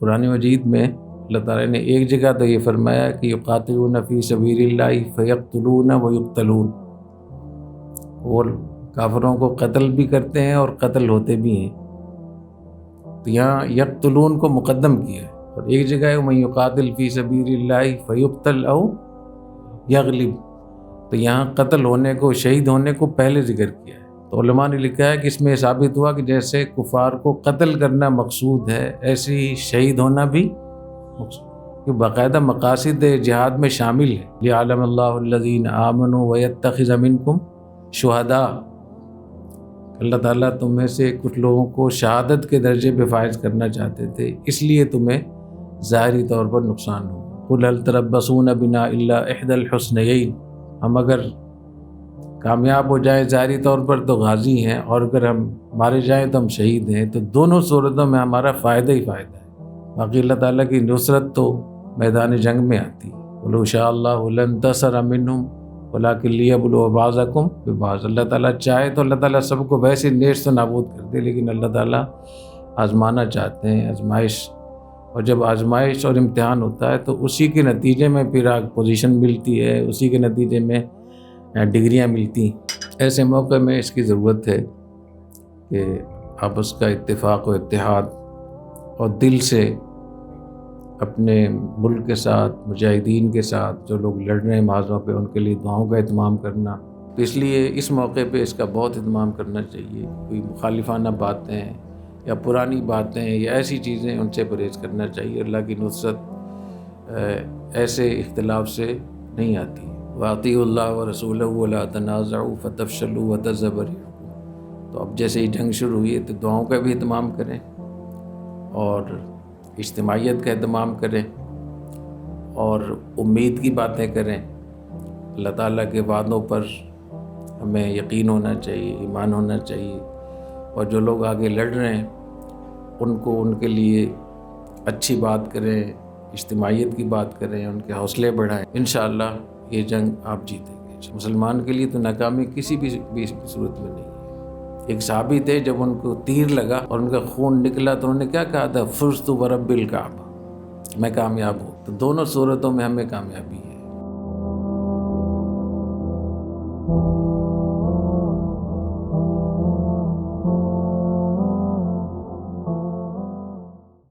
قرآن مجید میں اللہ تعالیٰ نے ایک جگہ تو یہ فرمایا کہ یقاتلون فی سبیل اللہ فیقتلون ویقتلون، وہ کافروں کو قتل بھی کرتے ہیں اور قتل ہوتے بھی ہیں، تو یہاں یقتلون کو مقدم کیا ہے، اور ایک جگہ ہے وَمَن یقاتل فی سبیل اللہ فیقتل او یغلب، تو یہاں قتل ہونے کو، شہید ہونے کو پہلے ذکر کیا ہے۔ تو علماء نے لکھا ہے کہ اس میں ثابت ہوا کہ جیسے کفار کو قتل کرنا مقصود ہے، ایسے ہی شہید ہونا بھی مقصود، کہ باقاعدہ مقاصد جہاد میں شامل ہے۔ لِيَعْلَمَ اللَّهُ الَّذِينَ آمَنُوا وَيَتَّخِذَ مِنكُمْ شُهَدَاءَ، اللہ تعالیٰ تم میں سے کچھ لوگوں کو شہادت کے درجے پہ فائز کرنا چاہتے تھے، اس لیے تمہیں ظاہری طور پر نقصان ہو۔ قُلْ هَلْ تَرَبَّصُونَ بِنَا إِلَّا إِحْدَى الْحُسْنَيَيْنِ، ہم اگر کامیاب ہو جائیں ظاہری طور پر تو غازی ہیں، اور اگر ہم مارے جائیں تو ہم شہید ہیں، تو دونوں صورتوں میں ہمارا فائدہ ہی فائدہ ہے۔ باقی اللہ تعالیٰ کی نصرت تو میدان جنگ میں آتی ہے۔ وَلَوْ شَاءَ اللَّهُ لَانتَصَرَ مِنْهُمْ وَلَٰكِن لِيَبْلُوَ بَعْضَكُم بِبَعْضٍ، اللہ تعالیٰ چاہے تو اللہ تعالیٰ سب کو ویسے نیست و نابود کر دے، لیکن اللہ تعالیٰ آزمانا چاہتے ہیں، آزمائش، اور جب آزمائش اور امتحان ہوتا ہے تو اسی کے نتیجے میں پھر پوزیشن ملتی ہے، اسی کے نتیجے میں ڈگریاں ملتی ہیں۔ ایسے موقع میں اس کی ضرورت ہے کہ آپس کا اتفاق و اتحاد، اور دل سے اپنے ملک کے ساتھ، مجاہدین کے ساتھ جو لوگ لڑ رہے ہیں معاذوں پہ، ان کے لیے دعاؤں کا اہتمام کرنا۔ تو اس لیے اس موقع پہ اس کا بہت اہتمام کرنا چاہیے۔ کوئی مخالفانہ باتیں یا پرانی باتیں یا ایسی چیزیں، ان سے پرہیز کرنا چاہیے۔ اللہ کی نصرت ایسے اختلاف سے نہیں آتی۔ وَأَطِیعُوا اللَّهَ وَرَسُولَهُ وَلَا تَنَازَعُوا فَتَفْشَلُوا وَتَذْهَبَ رِیحُکُم، تو اب جیسے ہی جنگ شروع ہوئی ہے تو دعاؤں کا بھی اہتمام کریں، اور اجتماعیت کا اہتمام کریں، اور امید کی باتیں کریں۔ اللہ تعالیٰ کے وعدوں پر ہمیں یقین ہونا چاہیے، ایمان ہونا چاہیے، اور جو لوگ آگے لڑ رہے ہیں ان کو، ان کے لیے اچھی بات کریں، اجتماعیت کی بات کریں، ان کے حوصلے بڑھائیں۔ انشاءاللہ یہ جنگ آپ جیتیں گے۔ مسلمان کے لیے تو ناکامی کسی بھی صورت میں نہیں ہے۔ ایک صحابی تھے، جب ان کو تیر لگا اور ان کا خون نکلا تو انہوں نے کیا کہا تھا؟ فزت ورب الکعبہ، میں کامیاب ہوں۔ تو دونوں صورتوں میں ہمیں کامیابی ہے۔